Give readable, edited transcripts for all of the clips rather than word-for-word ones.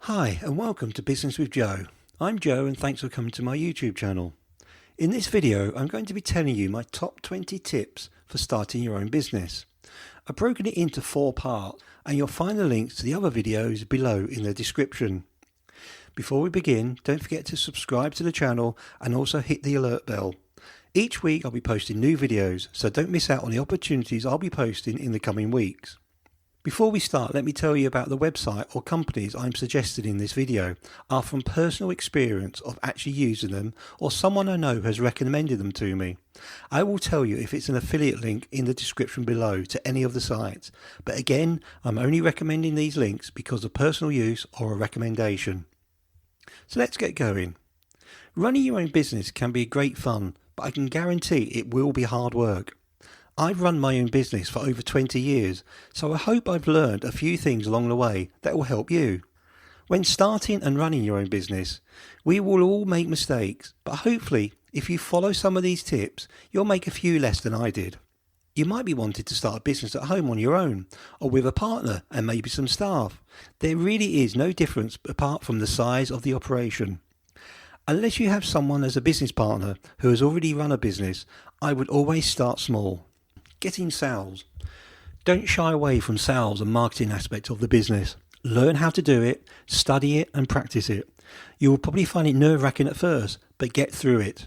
Hi and welcome to Business with Joe. I'm Joe and thanks for coming to my YouTube channel. In this video I'm going to be telling you my top 20 tips for starting your own business. I've broken it into 4 parts and you'll find the links to the other videos below in the description. Before we begin, don't forget to subscribe to the channel and also hit the alert bell. Each week I'll be posting new videos, so don't miss out on the opportunities I'll be posting in the coming weeks. Before we start, let me tell you about the website or companies I'm suggesting in this video are from personal experience of actually using them or someone I know has recommended them to me. I will tell you if it's an affiliate link in the description below to any of the sites, but again, I'm only recommending these links because of personal use or a recommendation. So let's get going. Running your own business can be great fun, but I can guarantee it will be hard work. I've run my own business for over 20 years, so I hope I've learned a few things along the way that will help you. When starting and running your own business, we will all make mistakes, but hopefully if you follow some of these tips, you'll make a few less than I did. You might be wanting to start a business at home on your own, or with a partner and maybe some staff. There really is no difference apart from the size of the operation. Unless you have someone as a business partner who has already run a business, I would always start small. Getting sales. Don't shy away from sales and marketing aspects of the business. Learn how to do it, study it and practice it. You will probably find it nerve-wracking at first, but get through it.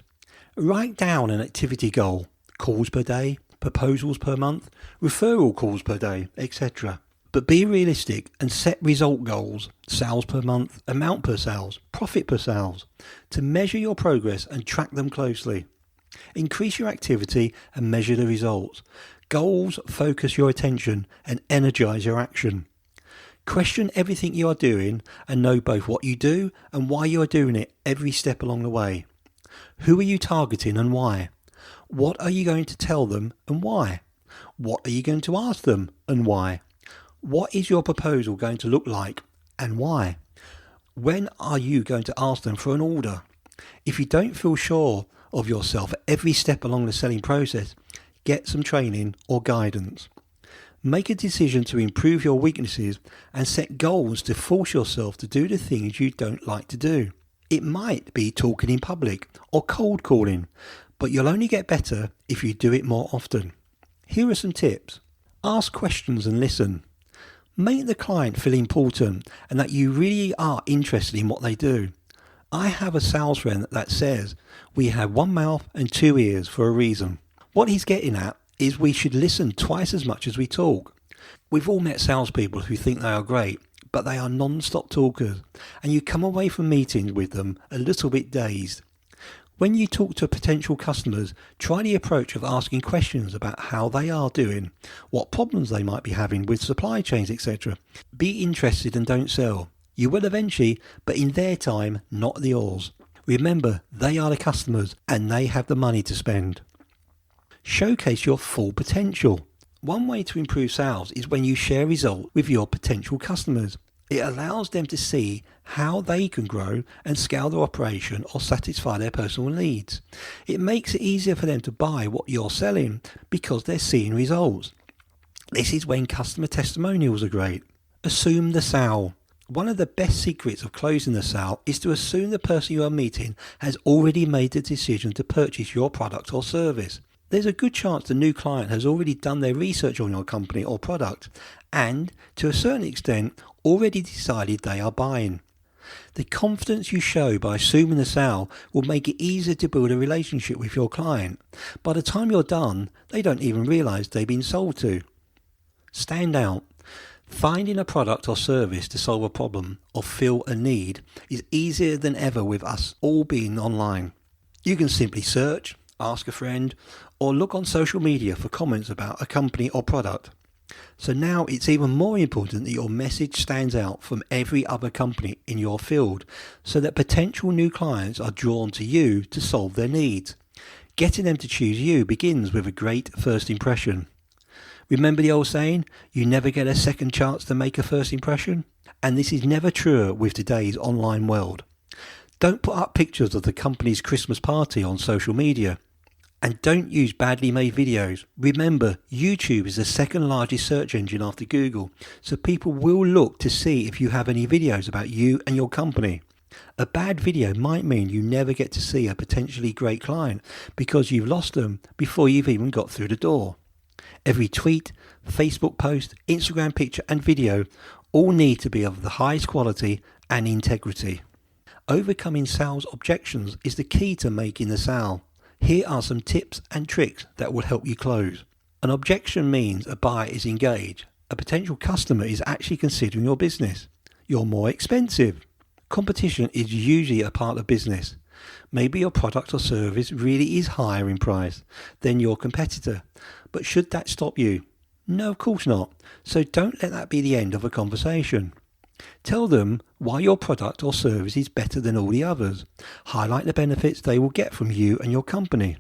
Write down an activity goal, calls per day, proposals per month, referral calls per day, etc. But be realistic and set result goals, sales per month, amount per sales, profit per sales, to measure your progress and track them closely. Increase your activity and measure the results. Goals focus your attention and energize your action. Question everything you are doing and know both what you do and why you are doing it every step along the way. Who are you targeting and why? What are you going to tell them and why? What are you going to ask them and why? What is your proposal going to look like and why? When are you going to ask them for an order? If you don't feel sure of yourself at every step along the selling process, get some training or guidance. Make a decision to improve your weaknesses and set goals to force yourself to do the things you don't like to do. It might be talking in public or cold calling, but you'll only get better if you do it more often. Here are some tips. Ask questions and listen. Make the client feel important and that you really are interested in what they do. I have a sales friend that says we have one mouth and 2 ears for a reason. What he's getting at is we should listen twice as much as we talk. We've all met salespeople who think they are great, but they are non-stop talkers, and you come away from meetings with them a little bit dazed. When you talk to potential customers, try the approach of asking questions about how they are doing, what problems they might be having with supply chains, etc. Be interested and don't sell. You will eventually, but in their time, not yours. Remember, they are the customers and they have the money to spend. Showcase your full potential. One way to improve sales is when you share results with your potential customers. It allows them to see how they can grow and scale their operation or satisfy their personal needs. It makes it easier for them to buy what you're selling because they're seeing results. This is when customer testimonials are great. Assume the sale. One of the best secrets of closing the sale is to assume the person you are meeting has already made the decision to purchase your product or service. There's a good chance the new client has already done their research on your company or product and, to a certain extent, already decided they are buying. The confidence you show by assuming the sale will make it easier to build a relationship with your client. By the time you're done, they don't even realize they've been sold to. Stand out. Finding a product or service to solve a problem or fill a need is easier than ever with us all being online. You can simply search, ask a friend, or look on social media for comments about a company or product. So now it's even more important that your message stands out from every other company in your field so that potential new clients are drawn to you to solve their needs. Getting them to choose you begins with a great first impression. Remember the old saying, you never get a second chance to make a first impression? And this is never truer with today's online world. Don't put up pictures of the company's Christmas party on social media. And don't use badly made videos. Remember, YouTube is the second largest search engine after Google, so people will look to see if you have any videos about you and your company. A bad video might mean you never get to see a potentially great client because you've lost them before you've even got through the door. Every tweet, Facebook post, Instagram picture and video all need to be of the highest quality and integrity. Overcoming sales objections is the key to making the sale. Here are some tips and tricks that will help you close. An objection means a buyer is engaged. A potential customer is actually considering your business. You're more expensive. Competition is usually a part of business. Maybe your product or service really is higher in price than your competitor. But should that stop you? No, of course not. So don't let that be the end of a conversation. Tell them why your product or service is better than all the others. Highlight the benefits they will get from you and your company.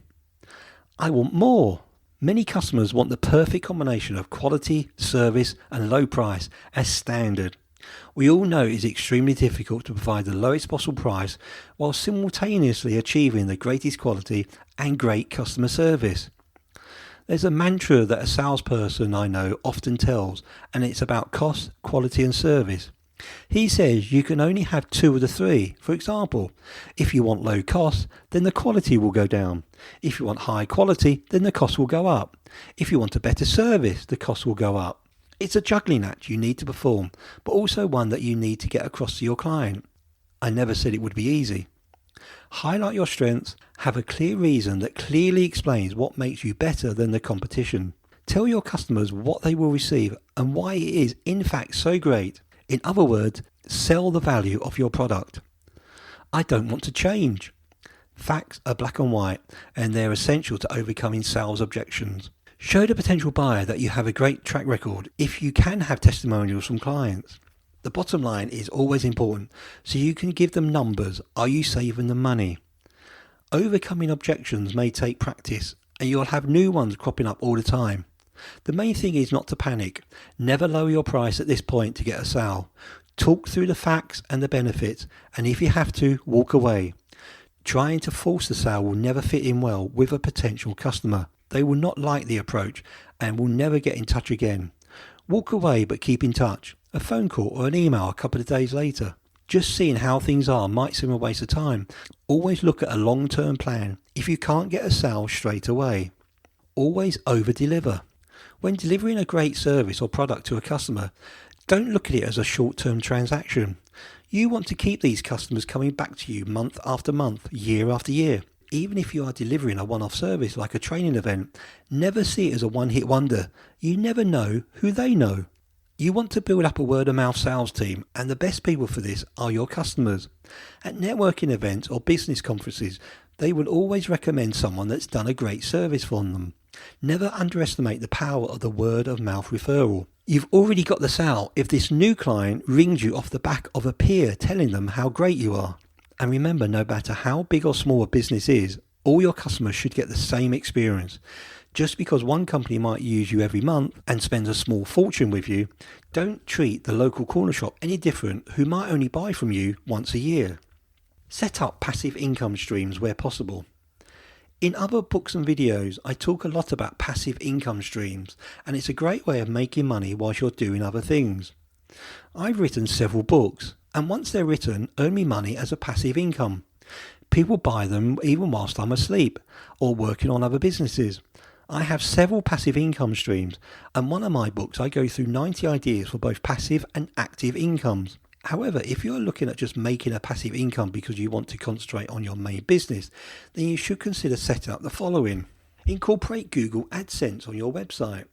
I want more. Many customers want the perfect combination of quality, service and low price as standard. We all know it is extremely difficult to provide the lowest possible price while simultaneously achieving the greatest quality and great customer service. There's a mantra that a salesperson I know often tells, and it's about cost, quality and service. He says you can only have two of the three. For example, if you want low cost, then the quality will go down. If you want high quality, then the cost will go up. If you want a better service, the cost will go up. It's a juggling act you need to perform, but also one that you need to get across to your client. I never said it would be easy. Highlight your strengths, have a clear reason that clearly explains what makes you better than the competition. Tell your customers what they will receive and why it is in fact so great. In other words, sell the value of your product. I don't want to change. Facts are black and white, and they're essential to overcoming sales objections. Show the potential buyer that you have a great track record if you can have testimonials from clients. The bottom line is always important, so you can give them numbers. Are you saving them money? Overcoming objections may take practice, and you'll have new ones cropping up all the time. The main thing is not to panic. Never lower your price at this point to get a sale. Talk through the facts and the benefits, and if you have to, walk away. Trying to force the sale will never fit in well with a potential customer. They will not like the approach and will never get in touch again. Walk away but keep in touch. A phone call or an email a couple of days later. Just seeing how things are might seem a waste of time. Always look at a long-term plan if you can't get a sale straight away. Always over-deliver. When delivering a great service or product to a customer, don't look at it as a short-term transaction. You want to keep these customers coming back to you month after month, year after year. Even if you are delivering a one-off service like a training event, never see it as a one-hit wonder. You never know who they know. You want to build up a word-of-mouth sales team, and the best people for this are your customers. At networking events or business conferences, they will always recommend someone that's done a great service for them. Never underestimate the power of the word-of-mouth referral. You've already got the sale if this new client rings you off the back of a peer telling them how great you are. And remember, no matter how big or small a business is, all your customers should get the same experience. Just because one company might use you every month and spends a small fortune with you, don't treat the local corner shop any different who might only buy from you once a year. Set up passive income streams where possible. In other books and videos, I talk a lot about passive income streams, and it's a great way of making money whilst you're doing other things. I've written several books, and once they're written, earn me money as a passive income. People buy them even whilst I'm asleep or working on other businesses. I have several passive income streams, and one of my books I go through 90 ideas for both passive and active incomes. However, if you're looking at just making a passive income because you want to concentrate on your main business, then you should consider setting up the following. Incorporate Google AdSense on your website.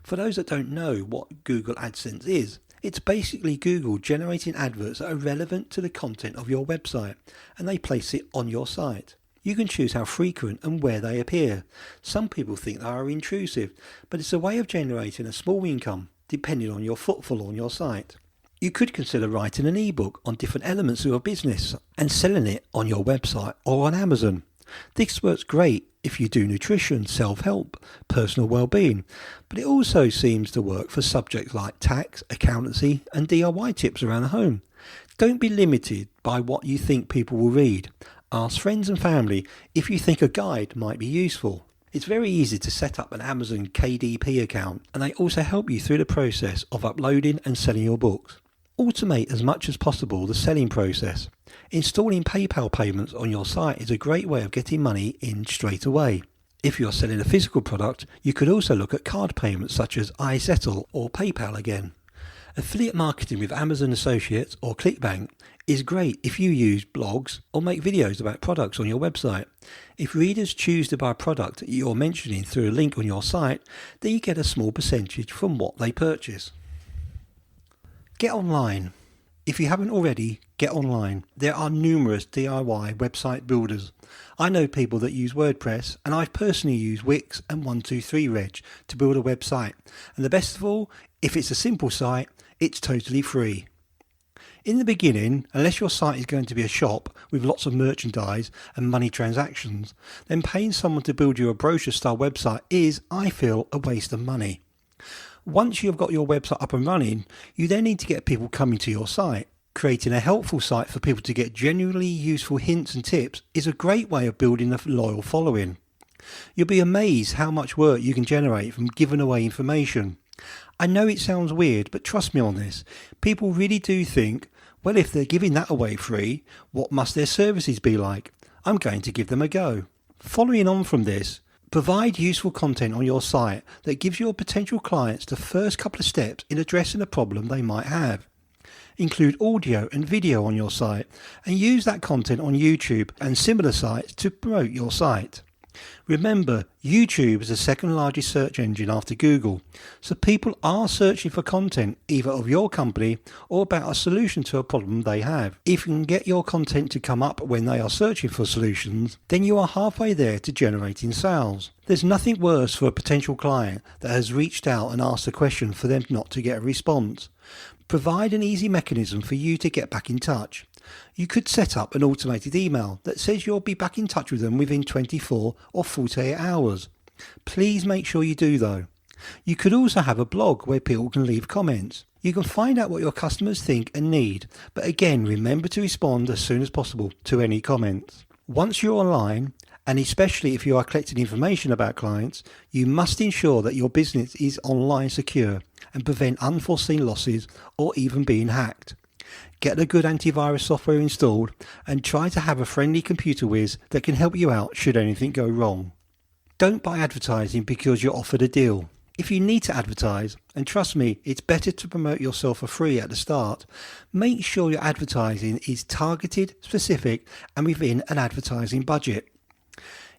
For those that don't know what Google AdSense is, it's basically Google generating adverts that are relevant to the content of your website, and they place it on your site. You can choose how frequent and where they appear. Some people think they are intrusive, but it's a way of generating a small income depending on your footfall on your site. You could consider writing an ebook on different elements of your business and selling it on your website or on Amazon. This works great if you do nutrition, self-help, personal well-being, but it also seems to work for subjects like tax, accountancy and DIY tips around the home. Don't be limited by what you think people will read. Ask friends and family if you think a guide might be useful. It's very easy to set up an Amazon KDP account, and they also help you through the process of uploading and selling your books. Automate as much as possible the selling process. Installing PayPal payments on your site is a great way of getting money in straight away. If you're selling a physical product, you could also look at card payments such as iSettle or PayPal again. Affiliate marketing with Amazon Associates or ClickBank is great if you use blogs or make videos about products on your website. If readers choose to buy a product that you're mentioning through a link on your site, then you get a small percentage from what they purchase. Get online. If you haven't already, get online. There are numerous DIY website builders. I know people that use WordPress, and I've personally used Wix and 123reg to build a website. And the best of all, if it's a simple site, it's totally free. In the beginning, unless your site is going to be a shop with lots of merchandise and money transactions, then paying someone to build you a brochure style website is, I feel, a waste of money. Once you've got your website up and running, you then need to get people coming to your site. Creating a helpful site for people to get genuinely useful hints and tips is a great way of building a loyal following. You'll be amazed how much work you can generate from giving away information. I know it sounds weird, but trust me on this. People really do think, well, if they're giving that away free, what must their services be like? I'm going to give them a go. Following on from this, provide useful content on your site that gives your potential clients the first couple of steps in addressing a problem they might have. Include audio and video on your site and use that content on YouTube and similar sites to promote your site. Remember, YouTube is the second largest search engine after Google, so people are searching for content either of your company or about a solution to a problem they have. If you can get your content to come up when they are searching for solutions, then you are halfway there to generating sales. There's nothing worse for a potential client that has reached out and asked a question for them not to get a response. Provide an easy mechanism for you to get back in touch. You could set up an automated email that says you'll be back in touch with them within 24 or 48 hours. Please make sure you do though. You could also have a blog where people can leave comments. You can find out what your customers think and need, but again, remember to respond as soon as possible to any comments. Once you're online, and especially if you are collecting information about clients, you must ensure that your business is online secure and prevent unforeseen losses or even being hacked. Get a good antivirus software installed and try to have a friendly computer whiz that can help you out should anything go wrong. Don't buy advertising because you're offered a deal. If you need to advertise, and trust me, it's better to promote yourself for free at the start, make sure your advertising is targeted, specific, and within an advertising budget.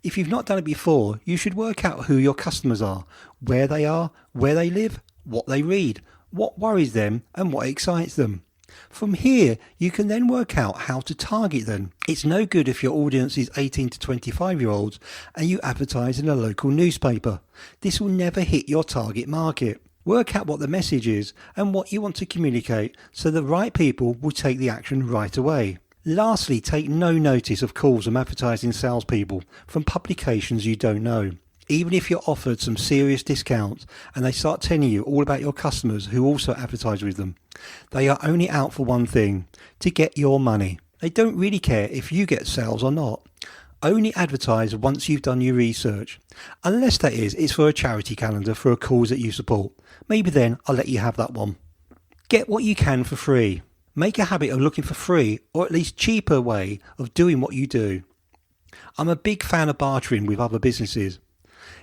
If you've not done it before, you should work out who your customers are, where they live, what they read, what worries them, and what excites them. From here, you can then work out how to target them. It's no good if your audience is 18 to 25-year-olds and you advertise in a local newspaper. This will never hit your target market. Work out what the message is and what you want to communicate so the right people will take the action right away. Lastly, take no notice of calls from advertising salespeople from publications you don't know. Even if you're offered some serious discounts and they start telling you all about your customers who also advertise with them, they are only out for one thing, to get your money. They don't really care if you get sales or not. Only advertise once you've done your research. Unless that is, it's for a charity calendar for a cause that you support. Maybe then I'll let you have that one. Get what you can for free. Make a habit of looking for free or at least cheaper way of doing what you do. I'm a big fan of bartering with other businesses.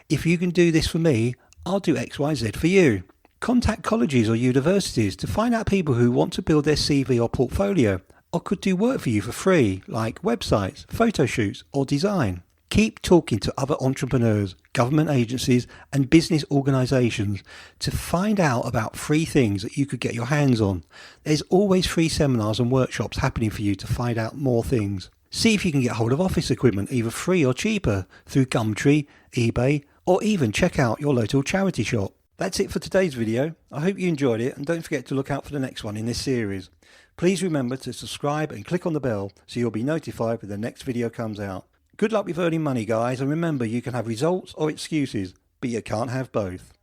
If you can do this for me, I'll do XYZ for you. Contact colleges or universities to find out people who want to build their CV or portfolio or could do work for you for free, like websites, photo shoots or design. Keep talking to other entrepreneurs, government agencies and business organisations to find out about free things that you could get your hands on. There's always free seminars and workshops happening for you to find out more things. See if you can get hold of office equipment either free or cheaper through Gumtree, eBay, or even check out your local charity shop. That's it for today's video. I hope you enjoyed it and don't forget to look out for the next one in this series. Please remember to subscribe and click on the bell so you'll be notified when the next video comes out. Good luck with earning money guys, and remember you can have results or excuses, but you can't have both.